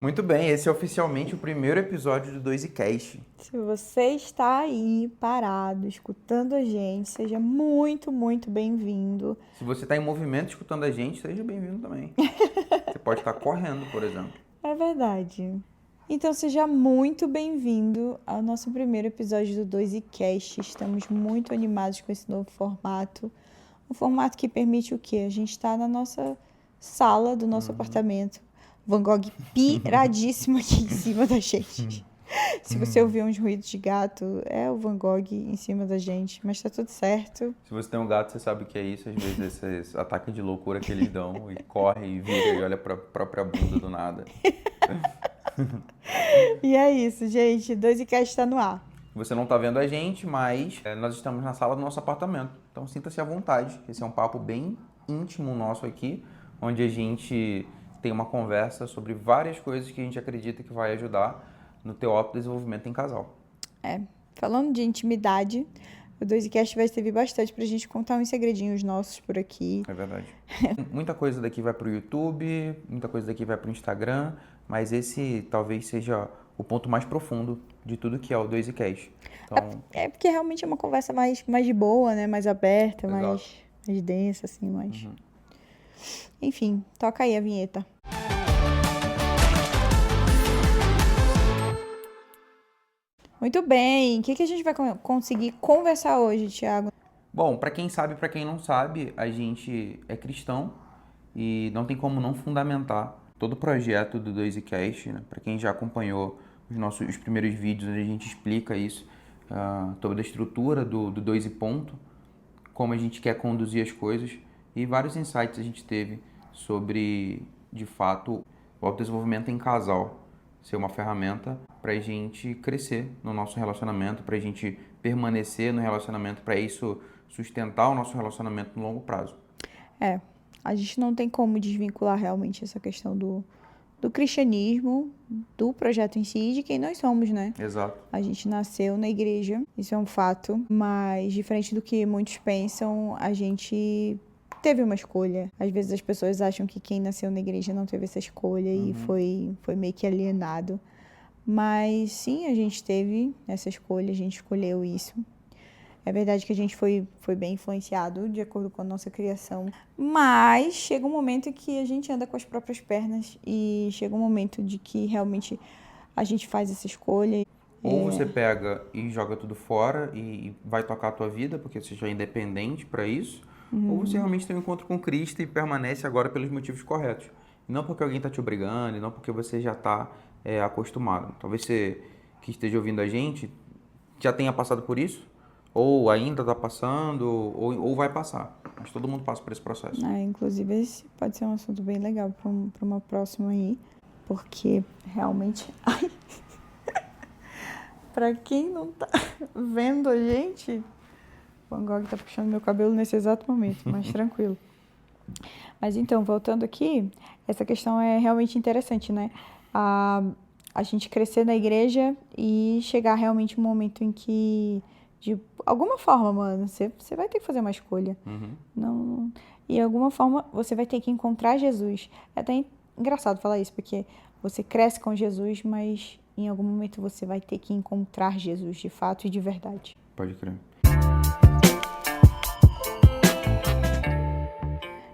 Muito bem, esse é oficialmente o primeiro episódio do 2iCast. Se você está aí parado, escutando a gente, seja muito, muito bem-vindo. Se você está em movimento escutando a gente, seja bem-vindo também. Você pode estar correndo, por exemplo. É verdade. Então seja muito bem-vindo ao nosso primeiro episódio do 2iCast. Estamos muito animados com esse novo formato. Um formato que permite o quê? A gente está na nossa sala do nosso apartamento. Van Gogh piradíssimo aqui em cima da gente. Se você ouvir uns ruídos de gato, é o Van Gogh em cima da gente, mas tá tudo certo. Se você tem um gato, você sabe o que é isso. Às vezes esses ataques de loucura que eles dão e corre e vira e olha pra própria bunda do nada. E é isso, gente. 2iCast tá no ar. Você não está vendo a gente, mas nós estamos na sala do nosso apartamento. Então sinta-se à vontade. Esse é um papo bem íntimo nosso aqui, onde a gente tem uma conversa sobre várias coisas que a gente acredita que vai ajudar no teu autodesenvolvimento em casal. Falando de intimidade, o 2iCast vai servir bastante pra gente contar uns segredinhos nossos por aqui. É verdade. Muita coisa daqui vai para o YouTube, muita coisa daqui vai para o Instagram, mas esse talvez seja o ponto mais profundo de tudo que é o 2iCast. Então, É porque realmente é uma conversa mais de boa, né? Mais aberta, exato. mais densa, assim, mais... Enfim, toca aí a vinheta. Muito bem. O que a gente vai conseguir conversar hoje, Thiago? Bom, para quem sabe, para quem não sabe, a gente é cristão e não tem como não fundamentar todo o projeto do 2iCast, né? Para quem já acompanhou os primeiros vídeos onde a gente explica isso, toda a estrutura do 2 e ponto, como a gente quer conduzir as coisas e vários insights a gente teve sobre, de fato, o autodesenvolvimento em casal ser uma ferramenta para a gente crescer no nosso relacionamento, para a gente permanecer no relacionamento, para isso sustentar o nosso relacionamento no longo prazo. A gente não tem como desvincular realmente essa questão do cristianismo, do projeto em si e de quem nós somos, né? Exato. A gente nasceu na igreja, isso é um fato, mas diferente do que muitos pensam, a gente teve uma escolha. Às vezes as pessoas acham que quem nasceu na igreja não teve essa escolha e foi meio que alienado. Mas sim, a gente teve essa escolha, a gente escolheu isso. É verdade que a gente foi bem influenciado de acordo com a nossa criação. Mas chega um momento em que a gente anda com as próprias pernas e chega um momento de que realmente a gente faz essa escolha. Ou você pega e joga tudo fora e vai tocar a tua vida, porque você já é independente para isso, ou você realmente tem um encontro com Cristo e permanece agora pelos motivos corretos. E não porque alguém está te obrigando, e não porque você já está acostumado. Talvez você que esteja ouvindo a gente já tenha passado por isso, ou ainda está passando, ou vai passar. Mas todo mundo passa por esse processo. Inclusive, esse pode ser um assunto bem legal para uma próxima aí, porque realmente... Ai. Pra quem não tá vendo a gente, o Van Gogh tá puxando meu cabelo nesse exato momento, mas tranquilo. Mas então, voltando aqui, essa questão é realmente interessante, né? A gente crescer na igreja e chegar realmente um momento em que, de alguma forma, mano, você vai ter que fazer uma escolha. Não, e de alguma forma você vai ter que encontrar Jesus. É até engraçado falar isso, porque você cresce com Jesus, mas em algum momento você vai ter que encontrar Jesus de fato e de verdade. Pode crer.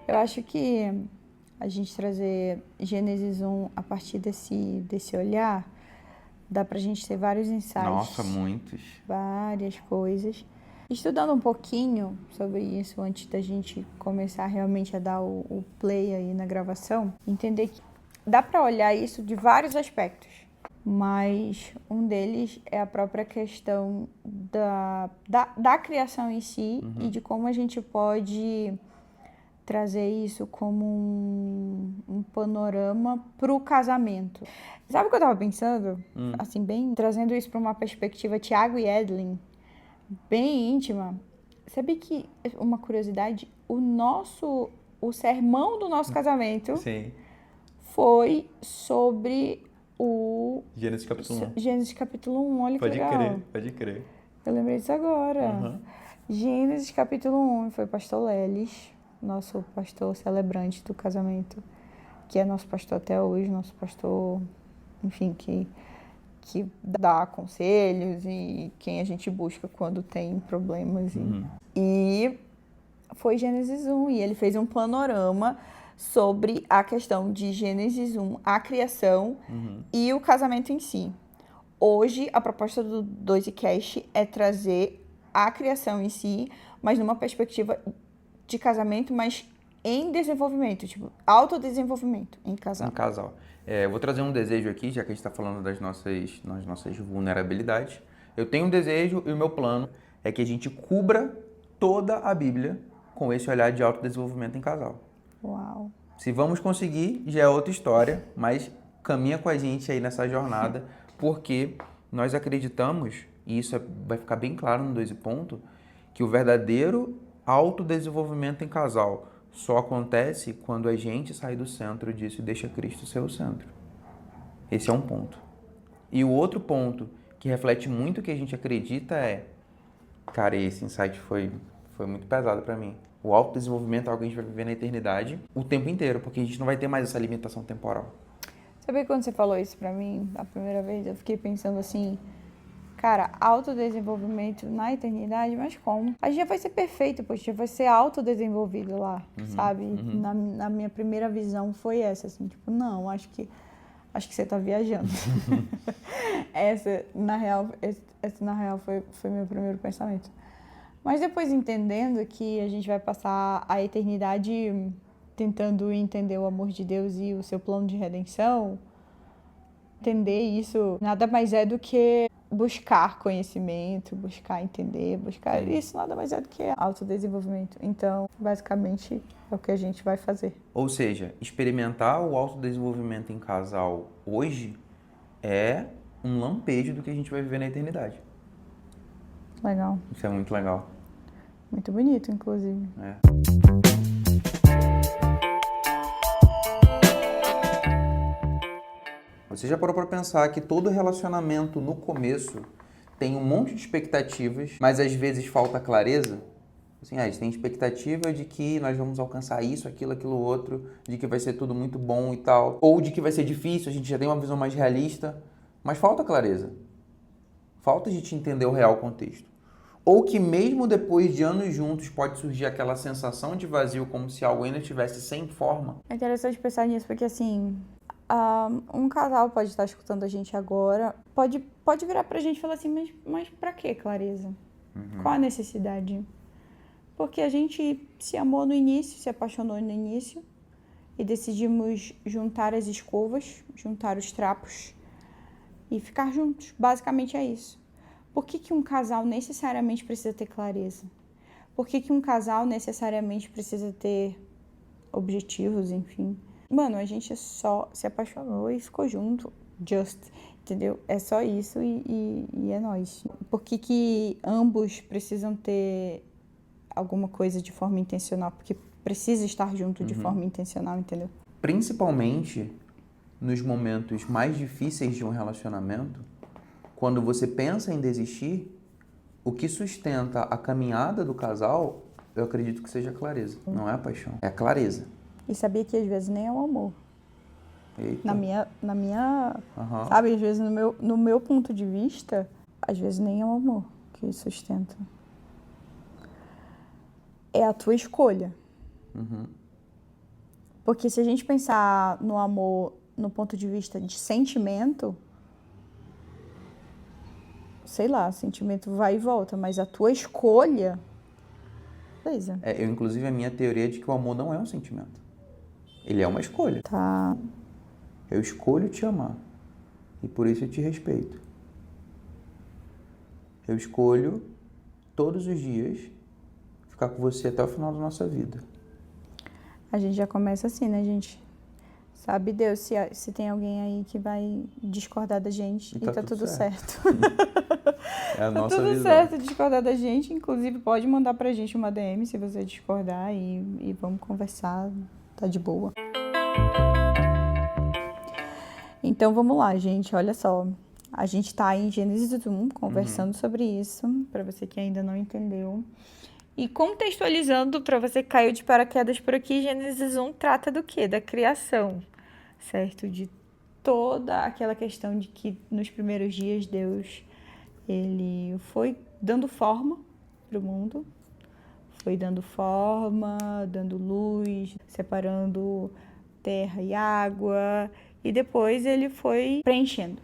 Eu acho que a gente trazer Gênesis 1 a partir desse olhar, dá pra gente ter vários insights. Nossa, muitos. Várias coisas. Estudando um pouquinho sobre isso antes da gente começar realmente a dar o play aí na gravação, entender que dá pra olhar isso de vários aspectos, mas um deles é a própria questão da criação em si e de como a gente pode trazer isso como um panorama pro casamento. Sabe o que eu tava pensando? Assim, bem trazendo isso para uma perspectiva Tiago e Edlin, bem íntima. Sabe que, uma curiosidade, o sermão do nosso casamento Sim. foi sobre o Gênesis capítulo 1. Gênesis capítulo 1, olha que legal. Pode crer. Eu lembrei disso agora. Gênesis capítulo 1, foi o pastor Lelis, nosso pastor celebrante do casamento, que é nosso pastor até hoje, nosso pastor enfim, que dá conselhos e quem a gente busca quando tem problemas. E foi Gênesis 1, e ele fez um panorama sobre a questão de Gênesis 1, a criação e o casamento em si. Hoje, a proposta do 2iCast é trazer a criação em si, mas numa perspectiva de casamento, mas em desenvolvimento, tipo, autodesenvolvimento em casal. Em casal. Eu vou trazer um desejo aqui, já que a gente está falando das nossas vulnerabilidades. Eu tenho um desejo e o meu plano é que a gente cubra toda a Bíblia com esse olhar de autodesenvolvimento em casal. Uau! Se vamos conseguir, já é outra história, mas caminha com a gente aí nessa jornada, porque nós acreditamos, e isso vai ficar bem claro no 2 ponto, que o verdadeiro autodesenvolvimento em casal só acontece quando a gente sai do centro disso e deixa Cristo ser o centro. Esse é um ponto. E o outro ponto que reflete muito o que a gente acredita é, cara, esse insight foi muito pesado para mim. O autodesenvolvimento é algo que a gente vai viver na eternidade o tempo inteiro, porque a gente não vai ter mais essa limitação temporal. Sabe quando você falou isso pra mim a primeira vez? Eu fiquei pensando assim, cara, autodesenvolvimento na eternidade, mas como? A gente já vai ser perfeito, pois já vai ser autodesenvolvido lá, sabe? Na minha primeira visão foi essa, assim, tipo, não, acho que você tá viajando. Essa, na real, foi meu primeiro pensamento. Mas depois entendendo que a gente vai passar a eternidade tentando entender o amor de Deus e o seu plano de redenção, entender isso nada mais é do que buscar conhecimento, buscar entender, isso nada mais é do que autodesenvolvimento. Então, basicamente, é o que a gente vai fazer. Ou seja, experimentar o autodesenvolvimento em casal hoje é um lampejo do que a gente vai viver na eternidade. Legal. Isso é muito legal. Muito bonito, inclusive. Você já parou para pensar que todo relacionamento no começo tem um monte de expectativas, mas às vezes falta clareza? Assim, a gente tem expectativa de que nós vamos alcançar isso, aquilo outro, de que vai ser tudo muito bom e tal, ou de que vai ser difícil, a gente já tem uma visão mais realista, mas falta clareza. Falta a gente entender o real contexto. Ou que mesmo depois de anos juntos pode surgir aquela sensação de vazio, como se algo ainda estivesse sem forma. É interessante pensar nisso, porque assim, um casal pode estar escutando a gente agora, pode virar pra gente e falar assim, mas pra que clareza? Qual a necessidade? Porque a gente se amou no início, se apaixonou no início e decidimos juntar as escovas, juntar os trapos e ficar juntos. Basicamente é isso. Por que um casal necessariamente precisa ter clareza? Por que um casal necessariamente precisa ter objetivos, enfim? Mano, a gente só se apaixonou e ficou junto, entendeu? É só isso e é nóis. Por que ambos precisam ter alguma coisa de forma intencional? Porque precisa estar junto de forma intencional, entendeu? Principalmente nos momentos mais difíceis de um relacionamento, quando você pensa em desistir, o que sustenta a caminhada do casal, eu acredito que seja a clareza. Não é a paixão, é a clareza. E sabia que às vezes nem é o amor. Eita. Na minha sabe, às vezes no meu ponto de vista, às vezes nem é o amor que sustenta. É a tua escolha. Porque se a gente pensar no amor no ponto de vista de sentimento, sei lá, sentimento vai e volta, mas a tua escolha, beleza. Inclusive, a minha teoria é de que o amor não é um sentimento. Ele é uma escolha. Tá. Eu escolho te amar. E por isso eu te respeito. Eu escolho, todos os dias, ficar com você até o final da nossa vida. A gente já começa assim, né, gente? Sabe Deus se tem alguém aí que vai discordar da gente e tá tudo certo. É a nossa tá tudo visão. certo discordar da gente. Inclusive, pode mandar pra gente uma DM se você discordar e vamos conversar. Tá de boa. Então, vamos lá, gente. Olha só. A gente tá em Gênesis 1 conversando sobre isso, pra você que ainda não entendeu. E contextualizando, pra você que caiu de paraquedas por aqui, Gênesis 1 trata do quê? Da criação, certo? De toda aquela questão de que nos primeiros dias Deus, ele foi dando forma para o mundo, foi dando forma, dando luz, separando terra e água, e depois ele foi preenchendo.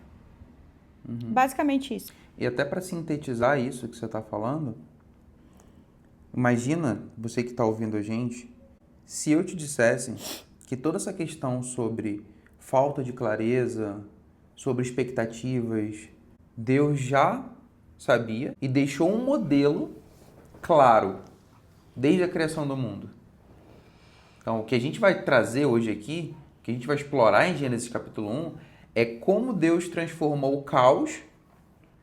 Basicamente isso. E até para sintetizar isso que você está falando, imagina, você que está ouvindo a gente, se eu te dissesse que toda essa questão sobre falta de clareza, sobre expectativas, Deus já sabia e deixou um modelo claro desde a criação do mundo. Então, o que a gente vai trazer hoje aqui, o que a gente vai explorar em Gênesis capítulo 1, é como Deus transformou o caos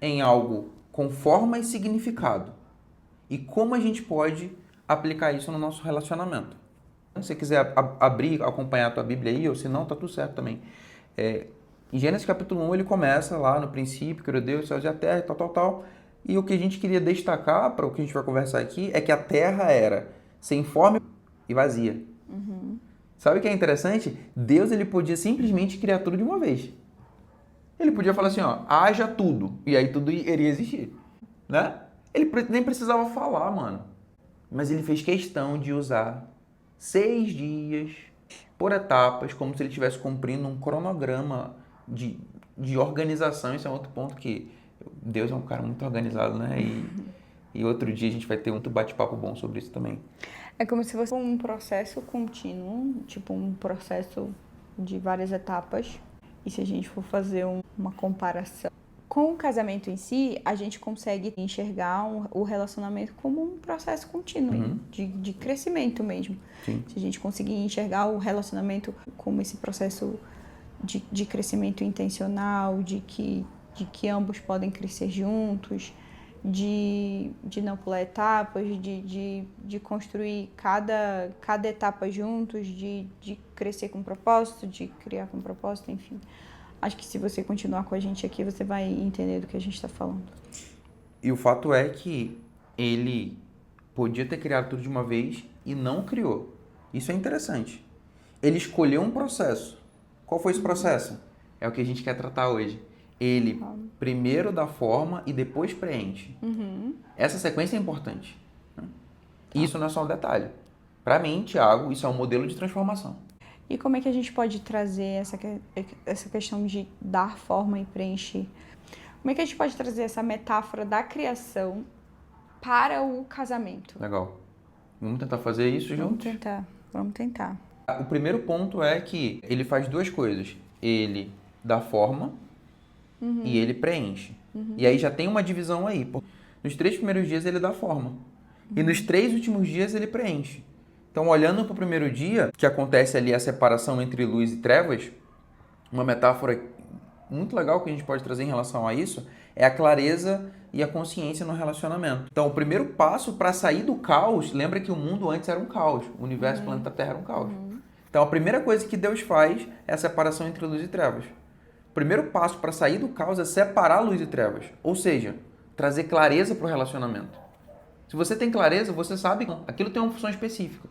em algo com forma e significado. E como a gente pode aplicar isso no nosso relacionamento. Se você quiser abrir, acompanhar a tua Bíblia aí, ou se não, tá tudo certo também. Em Gênesis capítulo 1, ele começa lá no princípio, criou Deus, céus e a terra, tal. E o que a gente queria destacar, para o que a gente vai conversar aqui, é que a terra era sem forma e vazia. Sabe o que é interessante? Deus, ele podia simplesmente criar tudo de uma vez. Ele podia falar assim, ó, haja tudo, e aí tudo iria existir, né? Ele nem precisava falar, mano. Mas ele fez questão de usar 6 dias por etapas, como se ele estivesse cumprindo um cronograma de organização. Esse é um outro ponto que Deus é um cara muito organizado, né? E outro dia a gente vai ter muito bate-papo bom sobre isso também. É como se fosse um processo contínuo, tipo um processo de várias etapas. E se a gente for fazer uma comparação com o casamento em si, a gente consegue enxergar o relacionamento como um processo contínuo, de crescimento mesmo. Sim. Se a gente conseguir enxergar o relacionamento como esse processo de crescimento intencional, de que ambos podem crescer juntos, de não pular etapas, de construir cada etapa juntos, de crescer com propósito, de criar com propósito, enfim. Acho que se você continuar com a gente aqui, você vai entender do que a gente está falando. E o fato é que ele podia ter criado tudo de uma vez e não criou. Isso é interessante. Ele escolheu um processo. Qual foi esse processo? É o que a gente quer tratar hoje. Ele primeiro dá forma e depois preenche. Essa sequência é importante. Isso não é só um detalhe. Para mim, Thiago, isso é um modelo de transformação. E como é que a gente pode trazer essa questão de dar forma e preencher? Como é que a gente pode trazer essa metáfora da criação para o casamento? Legal. Vamos tentar fazer isso juntos? Vamos tentar. O primeiro ponto é que ele faz 2 coisas. Ele dá forma e ele preenche. E aí já tem uma divisão aí. Nos 3 primeiros dias ele dá forma. E nos 3 últimos dias ele preenche. Então, olhando para o primeiro dia, que acontece ali a separação entre luz e trevas, uma metáfora muito legal que a gente pode trazer em relação a isso é a clareza e a consciência no relacionamento. Então, o primeiro passo para sair do caos, lembra que o mundo antes era um caos, o universo, o planeta Terra era um caos. Então, a primeira coisa que Deus faz é a separação entre luz e trevas. O primeiro passo para sair do caos é separar luz e trevas, ou seja, trazer clareza para o relacionamento. Se você tem clareza, você sabe que aquilo tem uma função específica.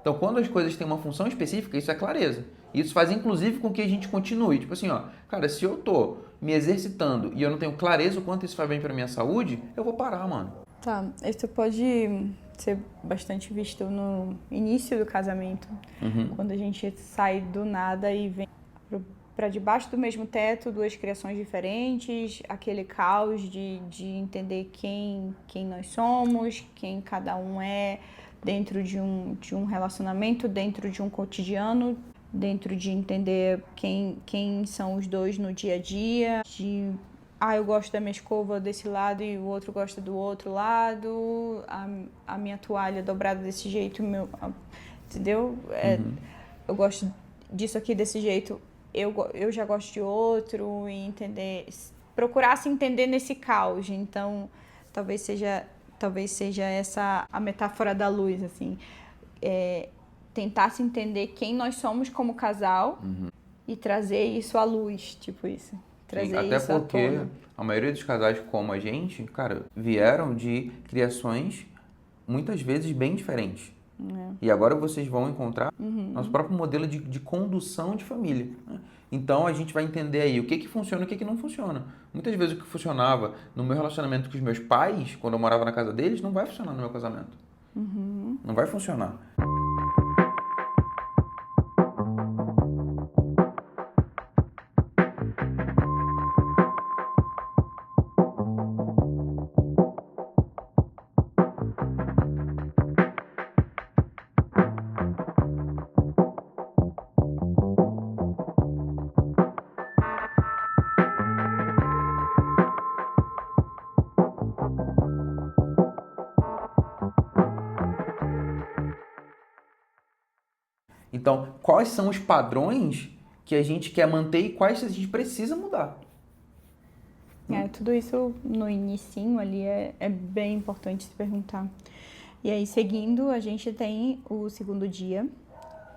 Então, quando as coisas têm uma função específica, isso é clareza. Isso faz, inclusive, com que a gente continue. Tipo assim, ó, cara, se eu tô me exercitando e eu não tenho clareza o quanto isso faz bem pra minha saúde, eu vou parar, mano. Tá, isso pode ser bastante visto no início do casamento. Quando a gente sai do nada e vem para debaixo do mesmo teto, 2 criações diferentes, aquele caos de entender quem nós somos, quem cada um é, dentro de um relacionamento, dentro de um cotidiano, dentro de entender quem são os dois no dia a dia, eu gosto da minha escova desse lado e o outro gosta do outro lado, a minha toalha dobrada desse jeito, entendeu? Eu gosto disso aqui desse jeito, eu já gosto de outro, e procurar se entender nesse caos. Então, talvez seja essa a metáfora da luz, assim. Tentar se entender quem nós somos como casal e trazer isso à luz, tipo isso. Trazer Até isso à porque tona. a maioria dos casais como a gente, cara, vieram de criações muitas vezes bem diferentes. E agora vocês vão encontrar nosso próprio modelo de condução de família, né? Então a gente vai entender aí o que que funciona e o que que não funciona. Muitas vezes o que funcionava no meu relacionamento com os meus pais, quando eu morava na casa deles, não vai funcionar no meu casamento. Não vai funcionar. Então, quais são os padrões que a gente quer manter e quais a gente precisa mudar? Tudo isso no inicinho ali é bem importante se perguntar. E aí, seguindo, a gente tem o segundo dia,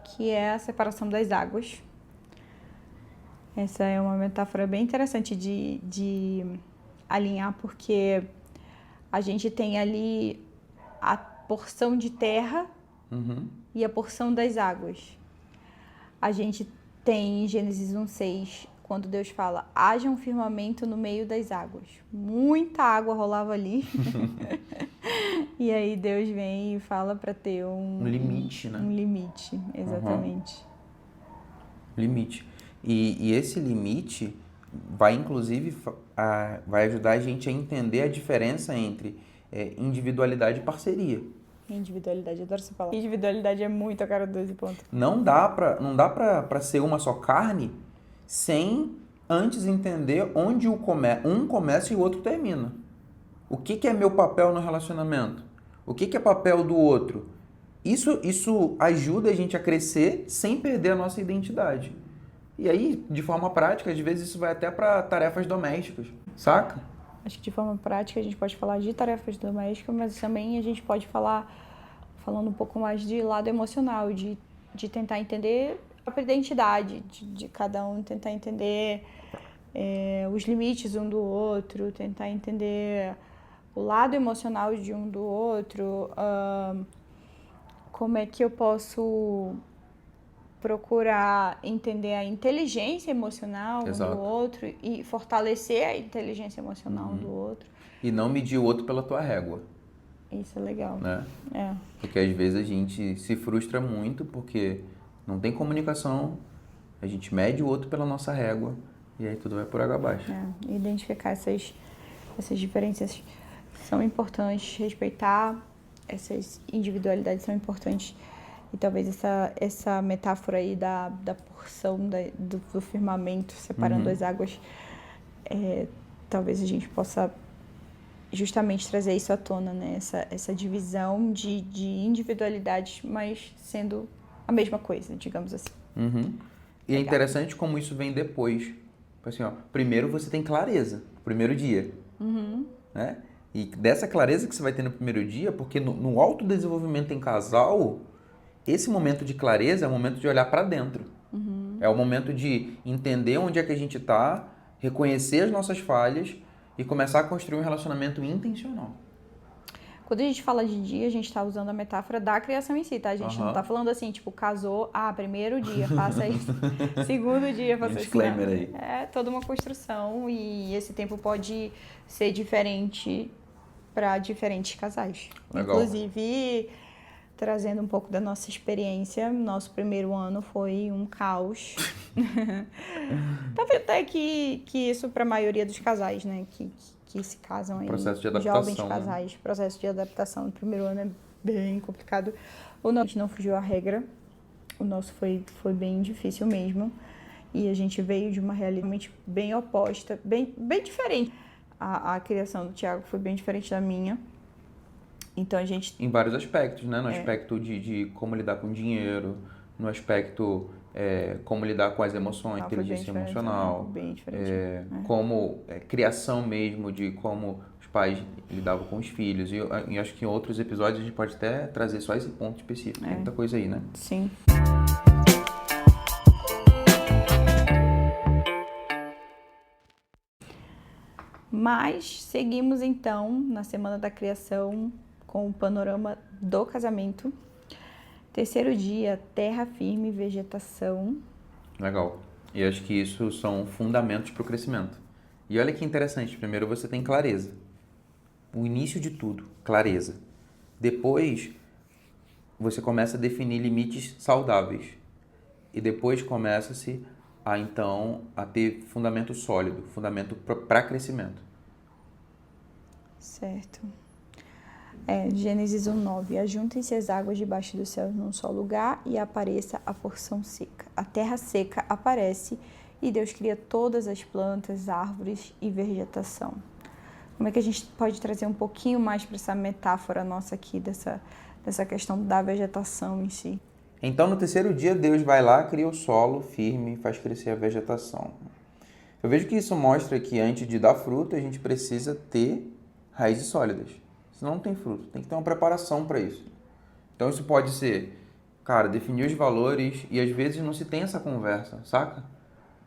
que é a separação das águas. Essa é uma metáfora bem interessante de alinhar, porque a gente tem ali a porção de terra e a porção das águas. A gente tem em Gênesis 1:6, quando Deus fala, haja um firmamento no meio das águas. Muita água rolava ali. E aí Deus vem e fala para ter um limite, né? Um limite, exatamente. Limite. E esse limite vai, inclusive, vai ajudar a gente a entender a diferença entre individualidade e parceria. Individualidade, adoro essa palavra. Individualidade é muito a cara do 12 pontos. Não dá pra ser uma só carne sem antes entender onde um começa e o outro termina. O que é meu papel no relacionamento? O que é papel do outro? Isso ajuda a gente a crescer sem perder a nossa identidade. E aí, de forma prática, às vezes isso vai até para tarefas domésticas, saca? Acho que de forma prática a gente pode falar de tarefas domésticas, mas também a gente pode falar, falando um pouco mais de lado emocional, de tentar entender a própria identidade de cada um, tentar entender os limites um do outro, tentar entender o lado emocional de um do outro, como é que eu posso procurar entender a inteligência emocional um do outro e fortalecer a inteligência emocional um do outro. E não medir o outro pela tua régua. Isso é legal. Né? Porque às vezes a gente se frustra muito porque não tem comunicação, a gente mede o outro pela nossa régua e aí tudo vai por água abaixo. Identificar essas diferenças são importantes, respeitar essas individualidades são importantes. E talvez essa metáfora aí da porção do firmamento separando as águas, talvez a gente possa justamente trazer isso à tona, né? Essa divisão de individualidades, mas sendo a mesma coisa, digamos assim. E é interessante como isso vem depois. Assim, primeiro você tem clareza, primeiro dia. Né? E dessa clareza que você vai ter no primeiro dia, porque no autodesenvolvimento em casal, esse momento de clareza é o momento de olhar para dentro. É o momento de entender onde é que a gente está, reconhecer as nossas falhas e começar a construir um relacionamento intencional. Quando a gente fala de dia, a gente está usando a metáfora da criação em si, tá? A gente não está falando assim, tipo, casou, primeiro dia, faça isso. Segundo dia, faça isso. Disclaimer aí. É toda uma construção e esse tempo pode ser diferente para diferentes casais. Legal. Inclusive, trazendo um pouco da nossa experiência, nosso primeiro ano foi um caos. Talvez até que isso para a maioria dos casais, né? Que se casam aí, processo de adaptação, jovens casais, né? Processo de adaptação no primeiro ano é bem complicado. O nosso não fugiu à regra, o nosso foi bem difícil mesmo, e a gente veio de uma realidade bem oposta, bem diferente. A criação do Thiago foi bem diferente da minha, então a gente... Em vários aspectos, né? No aspecto de como lidar com dinheiro, no aspecto como lidar com as emoções, inteligência emocional, bem diferente. como criação mesmo, de como os pais lidavam com os filhos. E acho que em outros episódios a gente pode até trazer só esse ponto específico. Tem muita coisa aí, né? Sim. Mas seguimos então na semana da criação com o panorama do casamento. Terceiro dia, terra firme, vegetação. Legal. E acho que isso são fundamentos para o crescimento. E olha que interessante, primeiro você tem clareza. O início de tudo, clareza. Depois, você começa a definir limites saudáveis. E depois começa-se a, então, a ter fundamento sólido, fundamento para crescimento. Certo. Gênesis 1:9. Ajuntem-se as águas debaixo do céu num só lugar e apareça a porção seca. A terra seca aparece e Deus cria todas as plantas, árvores e vegetação. Como é que a gente pode trazer um pouquinho mais para essa metáfora nossa aqui, dessa questão da vegetação em si? Então, no terceiro dia, Deus vai lá, cria o solo firme e faz crescer a vegetação. Eu vejo que isso mostra que antes de dar fruto, a gente precisa ter raízes sólidas. Senão não tem fruto. Tem que ter uma preparação para isso. Então, isso pode ser, cara, definir os valores e às vezes não se tem essa conversa, saca?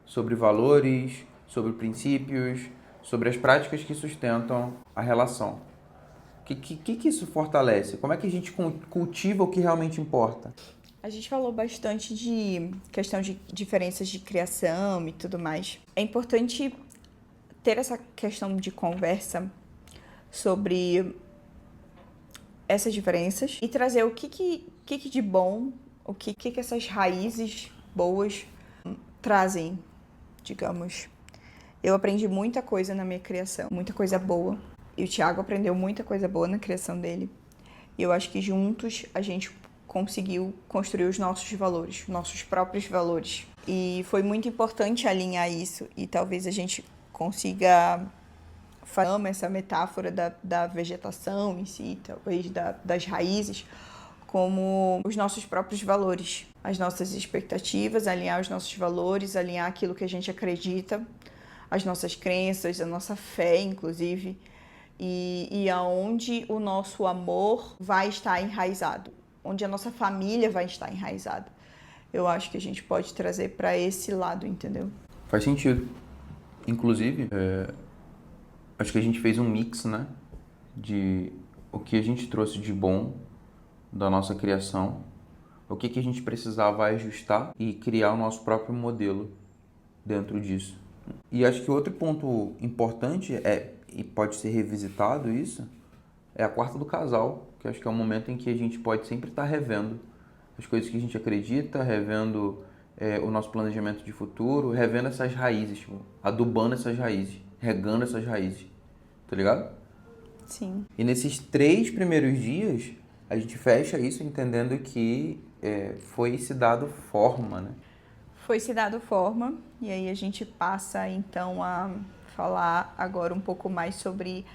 Sobre valores, sobre princípios, sobre as práticas que sustentam a relação. O que isso fortalece? Como é que a gente cultiva o que realmente importa? A gente falou bastante de questão de diferenças de criação e tudo mais. É importante ter essa questão de conversa sobre essas diferenças e trazer o que de bom, o que essas raízes boas trazem, digamos. Eu aprendi muita coisa na minha criação, muita coisa boa. E o Thiago aprendeu muita coisa boa na criação dele. E eu acho que juntos a gente conseguiu construir os nossos valores, nossos próprios valores. E foi muito importante alinhar isso. E talvez a gente consiga fazer essa metáfora da vegetação em si, talvez das raízes, como os nossos próprios valores, as nossas expectativas, alinhar os nossos valores, alinhar aquilo que a gente acredita, as nossas crenças, a nossa fé, inclusive, e aonde o nosso amor vai estar enraizado, onde a nossa família vai estar enraizada. Eu acho que a gente pode trazer para esse lado, entendeu? Faz sentido. Inclusive, acho que a gente fez um mix, né? De o que a gente trouxe de bom da nossa criação, o que a gente precisava ajustar e criar o nosso próprio modelo dentro disso. E acho que outro ponto importante e pode ser revisitado isso, é a quarta do casal, que acho que é um momento em que a gente pode sempre estar revendo as coisas que a gente acredita, revendo o nosso planejamento de futuro, revendo essas raízes, tipo, adubando essas raízes, regando essas raízes, tá ligado? Sim. E nesses 3 primeiros dias, a gente fecha isso entendendo que foi se dado forma, né? Foi se dado forma, e aí a gente passa então a falar agora um pouco mais sobre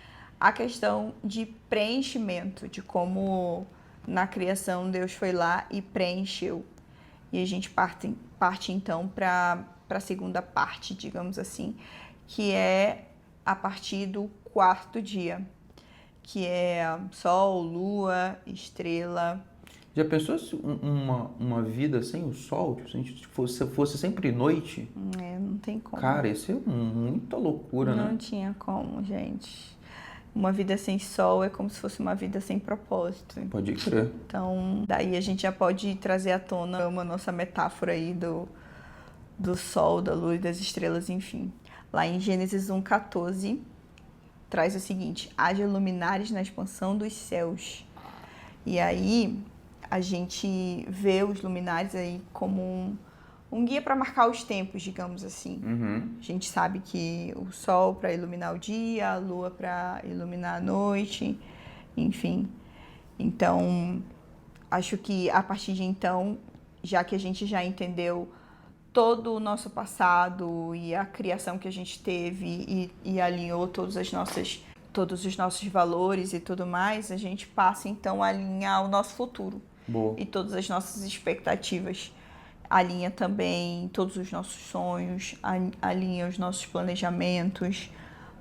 a questão de preenchimento, de como na criação Deus foi lá e preencheu. E a gente parte então para a segunda parte, digamos assim, que é a partir do quarto dia, que é sol, lua, estrela. Já pensou se uma vida sem o sol, tipo, se a gente fosse sempre noite? Não tem como. Cara, isso é muita loucura, né? Não tinha como, gente. Uma vida sem sol é como se fosse uma vida sem propósito. Pode crer. Então, daí a gente já pode trazer à tona uma nossa metáfora aí do sol, da luz, das estrelas, enfim. Lá em Gênesis 1:14, traz o seguinte: haja luminares na expansão dos céus. E aí a gente vê os luminares aí como um guia para marcar os tempos, digamos assim. Uhum. A gente sabe que o sol para iluminar o dia, a lua para iluminar a noite, enfim. Então, acho que a partir de então, já que a gente já entendeu todo o nosso passado e a criação que a gente teve e alinhou todos os nossos valores e tudo mais, a gente passa então a alinhar o nosso futuro. Boa. E todas as nossas expectativas. Alinha também todos os nossos sonhos, alinha os nossos planejamentos,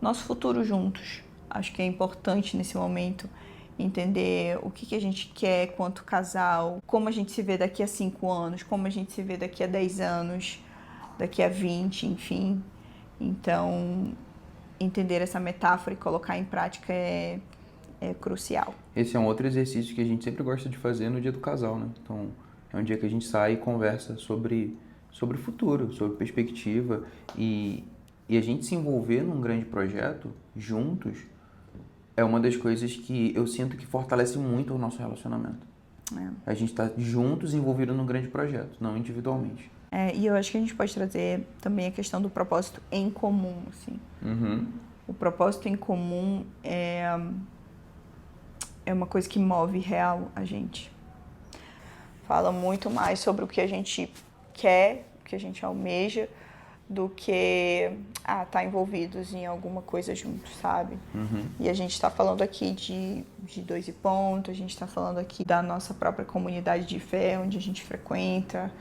nosso futuro juntos. Acho que é importante nesse momento entender o que a gente quer quanto casal, como a gente se vê daqui a 5 anos, como a gente se vê daqui a 10 anos, daqui a 20, enfim. Então, entender essa metáfora e colocar em prática é é crucial. Esse é um outro exercício que a gente sempre gosta de fazer no dia do casal, né? Então, é um dia que a gente sai e conversa sobre o futuro, sobre perspectiva e a gente se envolver num grande projeto juntos é uma das coisas que eu sinto que fortalece muito o nosso relacionamento. A gente está juntos envolvido num grande projeto, não individualmente. E eu acho que a gente pode trazer também a questão do propósito em comum, assim. O propósito em comum é uma coisa que move real a gente. Fala muito mais sobre o que a gente quer, o que a gente almeja, do que tá envolvidos em alguma coisa juntos, sabe? E a gente está falando aqui de 2 e ponto, a gente está falando aqui da nossa própria comunidade de fé, onde a gente frequenta,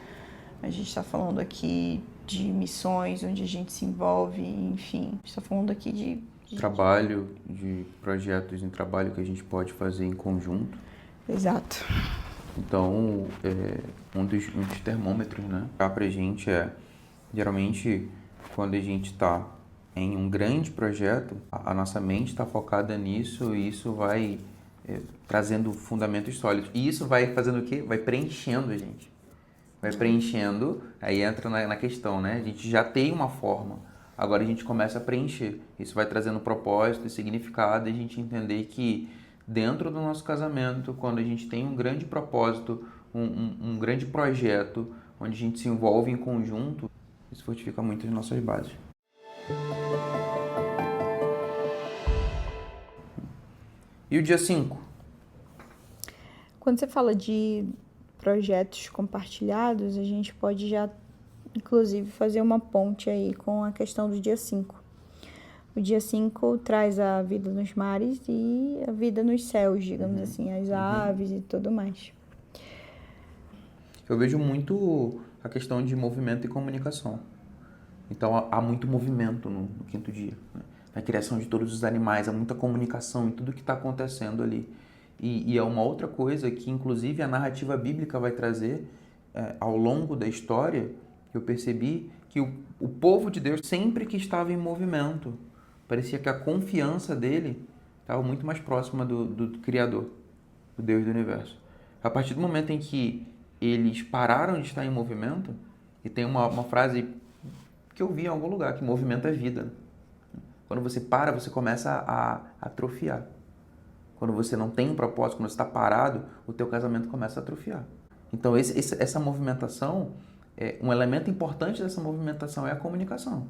a gente está falando aqui de missões, onde a gente se envolve, enfim. A gente está falando aqui de trabalho, de projetos em trabalho que a gente pode fazer em conjunto. Exato. Então, um dos termômetros, né, pra gente geralmente, quando a gente está em um grande projeto, a nossa mente está focada nisso e isso vai trazendo fundamentos sólidos. E isso vai fazendo o quê? Vai preenchendo a gente. Vai preenchendo, aí entra na questão, né? A gente já tem uma forma, agora a gente começa a preencher. Isso vai trazendo propósito e significado e a gente entender que dentro do nosso casamento, quando a gente tem um grande propósito, um grande projeto, onde a gente se envolve em conjunto, isso fortifica muito as nossas bases. E o dia 5? Quando você fala de projetos compartilhados, a gente pode já, inclusive, fazer uma ponte aí com a questão do dia 5. O dia 5 traz a vida nos mares e a vida nos céus, digamos assim, as aves e tudo mais. Eu vejo muito a questão de movimento e comunicação. Então, há muito movimento no 5º dia, né? Na criação de todos os animais, há muita comunicação em tudo que está acontecendo ali. E é uma outra coisa que, inclusive, a narrativa bíblica vai trazer ao longo da história, que eu percebi que o povo de Deus sempre que estava em movimento, parecia que a confiança dele estava muito mais próxima do Criador, do Deus do Universo. A partir do momento em que eles pararam de estar em movimento, e tem uma frase que eu vi em algum lugar, que movimento é vida. Quando você para, você começa a atrofiar. Quando você não tem um propósito, quando você está parado, o teu casamento começa a atrofiar. Então, essa movimentação, um elemento importante dessa movimentação é a comunicação.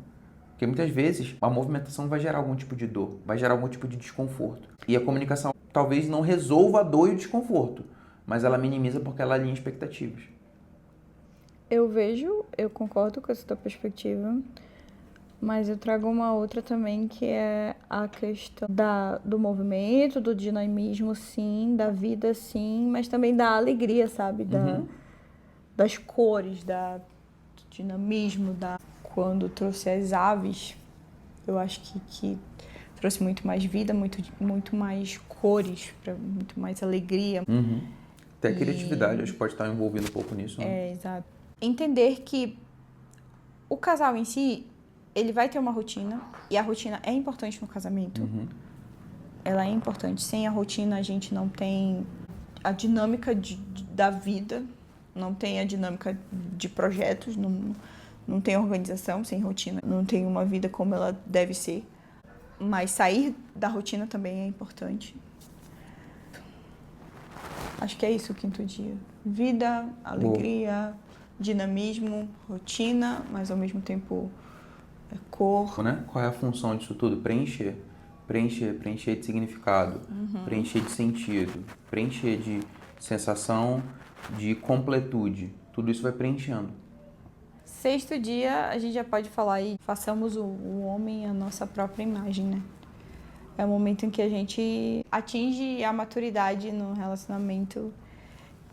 Porque muitas vezes a movimentação vai gerar algum tipo de dor, vai gerar algum tipo de desconforto. E a comunicação talvez não resolva a dor e o desconforto, mas ela minimiza porque ela alinha expectativas. Eu concordo com essa tua perspectiva, mas eu trago uma outra também, que é a questão do movimento, do dinamismo, sim, da vida, sim, mas também da alegria, sabe? Das cores, do dinamismo, Quando trouxe as aves, eu acho que trouxe muito mais vida, muito mais cores, muito mais alegria. Até criatividade, acho que pode estar envolvido um pouco nisso, né? Exato. Entender que o casal em si, ele vai ter uma rotina, e a rotina é importante no casamento. Ela é importante. Sem a rotina, a gente não tem a dinâmica da vida, não tem a dinâmica de projetos, não tem organização sem rotina, não tem uma vida como ela deve ser. Mas sair da rotina também é importante. Acho que é isso o 5º dia. Vida, alegria, dinamismo, rotina, mas ao mesmo tempo cor. Né? Qual é a função disso tudo? Preencher de significado, preencher de sentido, preencher de sensação de completude. Tudo isso vai preenchendo. 6º dia, a gente já pode falar aí, façamos o homem a nossa própria imagem, né? É o momento em que a gente atinge a maturidade no relacionamento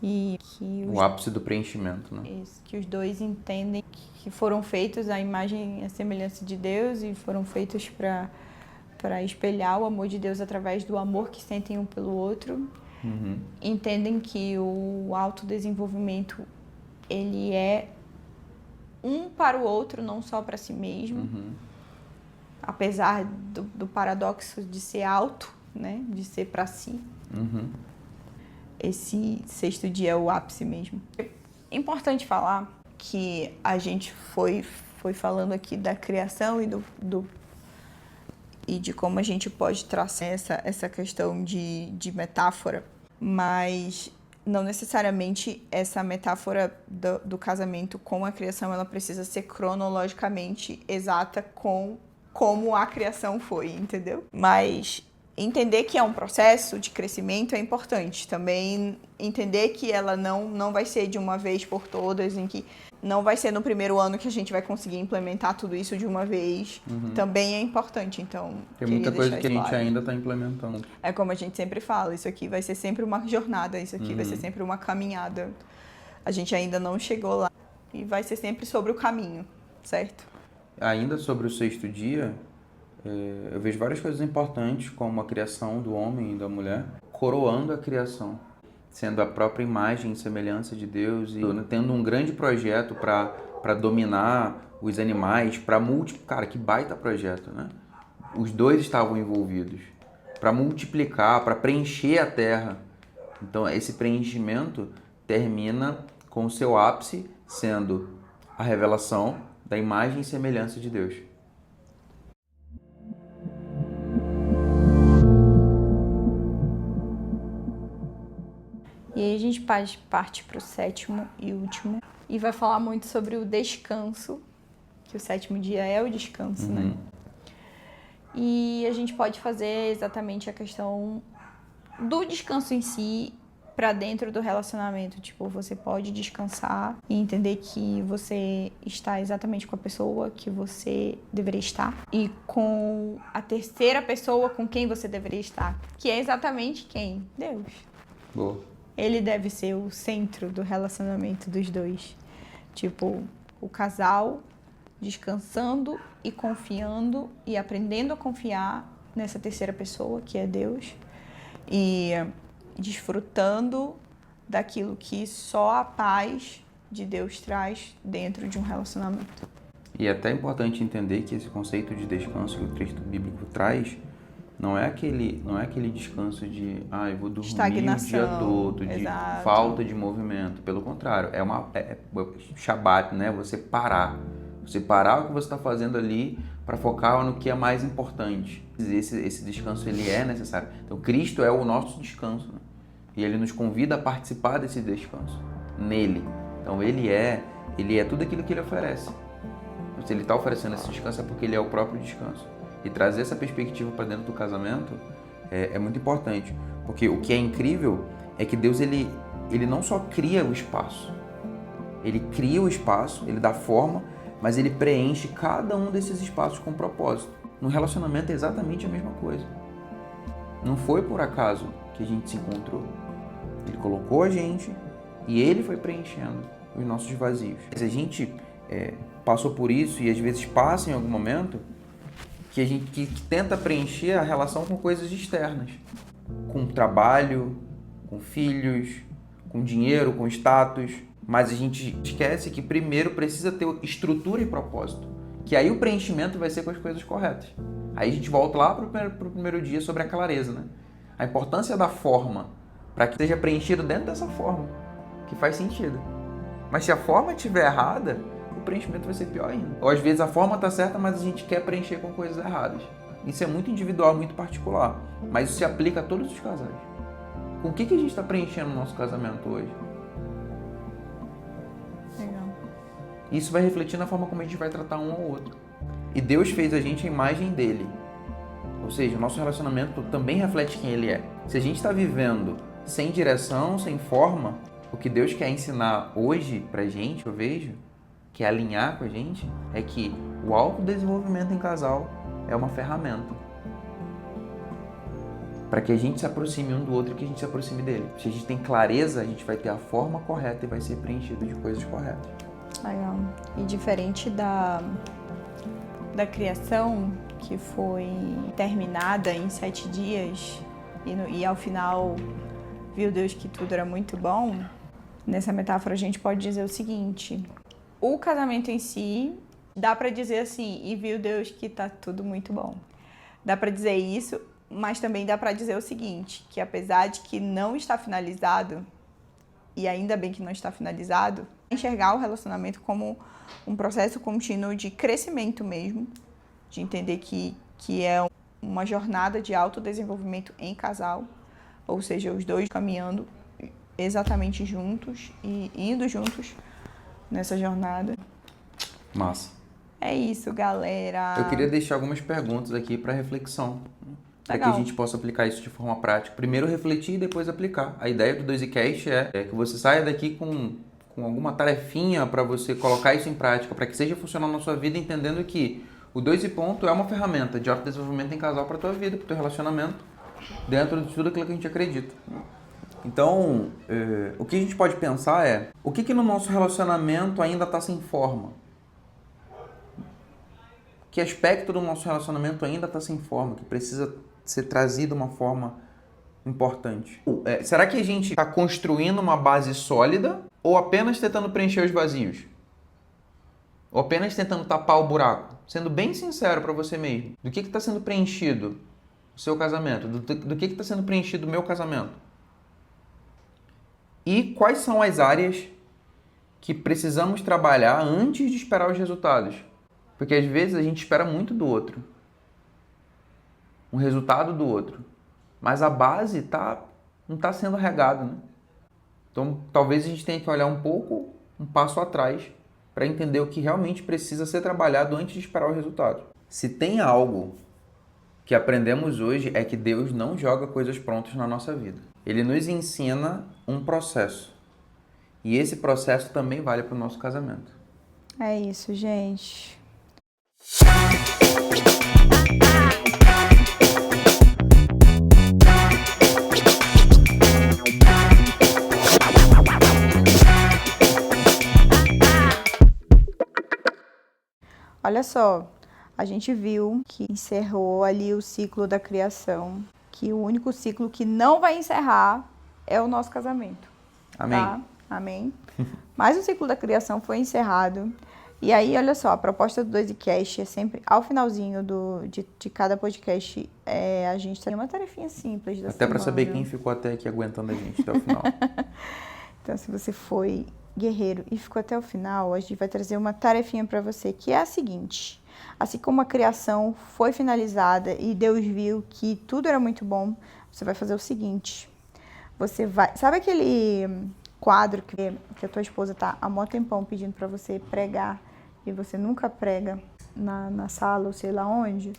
e que o ápice do preenchimento, né? Isso, que os dois entendem que foram feitos à imagem e à semelhança de Deus e foram feitos para espelhar o amor de Deus através do amor que sentem um pelo outro. Entendem que o autodesenvolvimento, ele é um para o outro, não só para si mesmo. Apesar do paradoxo de ser alto, né? De ser para si. Uhum. Esse sexto dia é o ápice mesmo. É importante falar que a gente foi falando aqui da criação e de como a gente pode traçar essa questão de metáfora, mas não necessariamente essa metáfora do casamento com a criação ela precisa ser cronologicamente exata com como a criação foi, entendeu? Mas entender que é um processo de crescimento é importante. Também entender que ela não vai ser de uma vez por todas, em que não vai ser no primeiro ano que a gente vai conseguir implementar tudo isso de uma vez. Também é importante, então... Tem muita coisa que a gente ainda está implementando. É como a gente sempre fala, isso aqui vai ser sempre uma jornada, isso aqui vai ser sempre uma caminhada. A gente ainda não chegou lá e vai ser sempre sobre o caminho, certo? Ainda sobre o sexto dia, eu vejo várias coisas importantes, como a criação do homem e da mulher, coroando a criação, sendo a própria imagem e semelhança de Deus e tendo um grande projeto para dominar os animais, para multiplicar. Cara, que baita projeto, né? Os dois estavam envolvidos para multiplicar, para preencher a terra. Então, esse preenchimento termina com o seu ápice sendo a revelação da imagem e semelhança de Deus. E aí a gente parte para o sétimo e último e vai falar muito sobre o descanso, que o sétimo dia é o descanso, né? E a gente pode fazer exatamente a questão do descanso em si para dentro do relacionamento. Tipo, você pode descansar e entender que você está exatamente com a pessoa que você deveria estar e com a terceira pessoa com quem você deveria estar, que é exatamente quem? Deus. Boa. Ele deve ser o centro do relacionamento dos dois. Tipo, o casal descansando e confiando e aprendendo a confiar nessa terceira pessoa, que é Deus, e desfrutando daquilo que só a paz de Deus traz dentro de um relacionamento. E é até importante entender que esse conceito de descanso que o texto bíblico traz não é aquele descanso de eu vou dormir estagnação, o dia todo, de exato. Falta de movimento. Pelo contrário, é Shabat, né? Você parar o que você está fazendo ali para focar no que é mais importante. Esse descanso ele é necessário. Então Cristo é o nosso descanso, né? E ele nos convida a participar desse descanso nele. Então ele é tudo aquilo que ele oferece. Se ele está oferecendo esse descanso é porque ele é o próprio descanso. E trazer essa perspectiva para dentro do casamento é muito importante. Porque o que é incrível é que Deus ele não só cria o espaço. Ele cria o espaço, ele dá forma, mas ele preenche cada um desses espaços com propósito. No relacionamento é exatamente a mesma coisa. Não foi por acaso que a gente se encontrou. Ele colocou a gente e ele foi preenchendo os nossos vazios. A gente passou por isso e às vezes passa em algum momento que a gente que tenta preencher a relação com coisas externas, com trabalho, com filhos, com dinheiro, com status, mas a gente esquece que primeiro precisa ter estrutura e propósito, que aí o preenchimento vai ser com as coisas corretas. Aí a gente volta lá pro primeiro dia sobre a clareza, né? A importância da forma, para que seja preenchido dentro dessa forma, que faz sentido. Mas se a forma estiver errada, o preenchimento vai ser pior ainda. Ou às vezes a forma está certa, mas a gente quer preencher com coisas erradas. Isso é muito individual, muito particular, mas isso se aplica a todos os casais. Com o que a gente está preenchendo o nosso casamento hoje? Legal. Isso vai refletir na forma como a gente vai tratar um ao outro. E Deus fez a gente a imagem dele. Ou seja, o nosso relacionamento também reflete quem ele é. Se a gente está vivendo sem direção, sem forma, o que Deus quer ensinar hoje pra gente, eu vejo, que é alinhar com a gente, é que o autodesenvolvimento em casal é uma ferramenta para que a gente se aproxime um do outro e que a gente se aproxime dele. Se a gente tem clareza, a gente vai ter a forma correta e vai ser preenchido de coisas corretas. Legal. E diferente da criação, que foi terminada em 7 dias, e ao final viu Deus que tudo era muito bom, nessa metáfora a gente pode dizer o seguinte: o casamento em si, dá para dizer assim, e viu Deus que tá tudo muito bom. Dá para dizer isso Mas também dá para dizer o seguinte, que apesar de que não está finalizado, e ainda bem que não está finalizado, enxergar o relacionamento como um processo contínuo de crescimento mesmo, de entender que é uma jornada de autodesenvolvimento em casal, ou seja, os dois caminhando exatamente juntos e indo juntos nessa jornada. Massa. É isso, galera. Eu queria deixar algumas perguntas aqui para reflexão, para que a Legal. gente possa aplicar isso de forma prática. Primeiro refletir e depois aplicar. A ideia do 2iCast é que você saia daqui com alguma tarefinha para você colocar isso em prática, para que seja funcional na sua vida, entendendo que o 2 e ponto é uma ferramenta de autodesenvolvimento em casal para a tua vida, para o teu relacionamento, dentro de tudo aquilo que a gente acredita. Então, o que a gente pode pensar é, o que no nosso relacionamento ainda está sem forma? Que aspecto do nosso relacionamento ainda está sem forma, que precisa ser trazido de uma forma importante? Será que a gente está construindo uma base sólida ou apenas tentando preencher os vazios? Ou apenas tentando tapar o buraco? Sendo bem sincero para você mesmo. Do que está sendo preenchido o seu casamento? Do que está sendo preenchido o meu casamento? E quais são as áreas que precisamos trabalhar antes de esperar os resultados? Porque às vezes a gente espera muito do outro. Um resultado do outro. Mas a base não está sendo regada, né? Então talvez a gente tenha que olhar um passo atrás, para entender o que realmente precisa ser trabalhado antes de esperar o resultado. Se tem algo que aprendemos hoje é que Deus não joga coisas prontas na nossa vida. Ele nos ensina um processo. E esse processo também vale para o nosso casamento. É isso, gente. Olha só, a gente viu que encerrou ali o ciclo da criação, que o único ciclo que não vai encerrar é o nosso casamento. Amém. Tá? Amém. Mas o ciclo da criação foi encerrado. E aí, olha só, a proposta do 2iCast é sempre, ao finalzinho de cada podcast, a gente tem uma tarefinha simples da Até para semana. saber quem ficou até aqui aguentando a gente até o final. Então, se você foi guerreiro e ficou até o final, a gente vai trazer uma tarefinha para você, que é a seguinte. Assim como a criação foi finalizada e Deus viu que tudo era muito bom, você vai fazer o seguinte. Você vai... Sabe aquele quadro que a tua esposa tá há mó tempão pedindo para você pregar e você nunca prega na sala ou sei lá onde?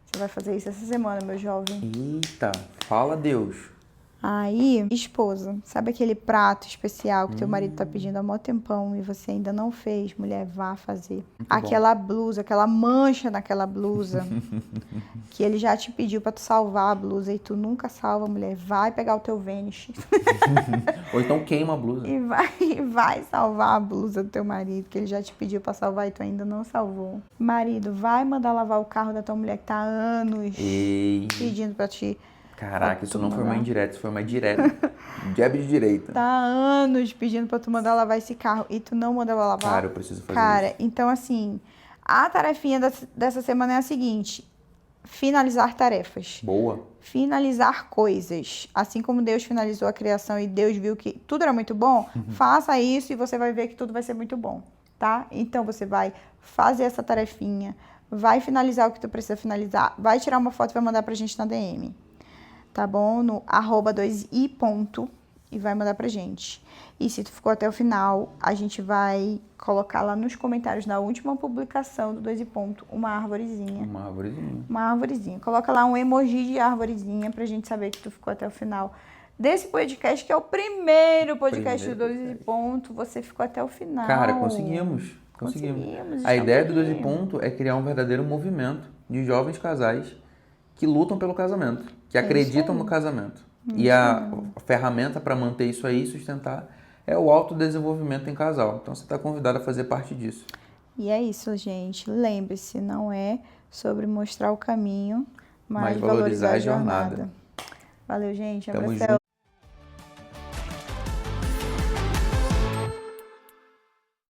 Você vai fazer isso essa semana, meu jovem. Eita, fala Deus. Aí, esposa, sabe aquele prato especial que teu marido tá pedindo há mó tempão e você ainda não fez? Mulher, vá fazer. Aquela blusa, aquela mancha naquela blusa que ele já te pediu pra tu salvar a blusa e tu nunca salva, mulher. Vai pegar o teu Vanish. Ou então queima a blusa. E vai salvar a blusa do teu marido, que ele já te pediu pra salvar e tu ainda não salvou. Marido, vai mandar lavar o carro da tua mulher que tá há anos pedindo pra ti. Caraca, isso não foi uma indireta, isso foi uma direta. Jab de direita. Tá há anos pedindo pra tu mandar lavar esse carro e tu não manda lavar. Cara, eu preciso fazer isso. Então assim, a tarefinha dessa semana é a seguinte: finalizar tarefas. Boa. Finalizar coisas. Assim como Deus finalizou a criação e Deus viu que tudo era muito bom, faça isso e você vai ver que tudo vai ser muito bom, tá? Então você vai fazer essa tarefinha, vai finalizar o que tu precisa finalizar, vai tirar uma foto e vai mandar pra gente na DM. Tá bom? No @2i ponto e vai mandar pra gente. E se tu ficou até o final, a gente vai colocar lá nos comentários da última publicação do 2i ponto uma arvorezinha. Uma arvorezinha. Uma arvorezinha. Coloca lá um emoji de arvorezinha pra gente saber que tu ficou até o final desse podcast, que é o primeiro podcast do 2i ponto. Você ficou até o final. Cara, conseguimos. A ideia do 2i ponto é criar um verdadeiro movimento de jovens casais que lutam pelo casamento, que acreditam no casamento. E a ferramenta para manter isso aí, sustentar, é o autodesenvolvimento em casal. Então você está convidado a fazer parte disso. E é isso, gente. Lembre-se, não é sobre mostrar o caminho, mas valorizar a jornada. Valeu, gente. Tamo Abração.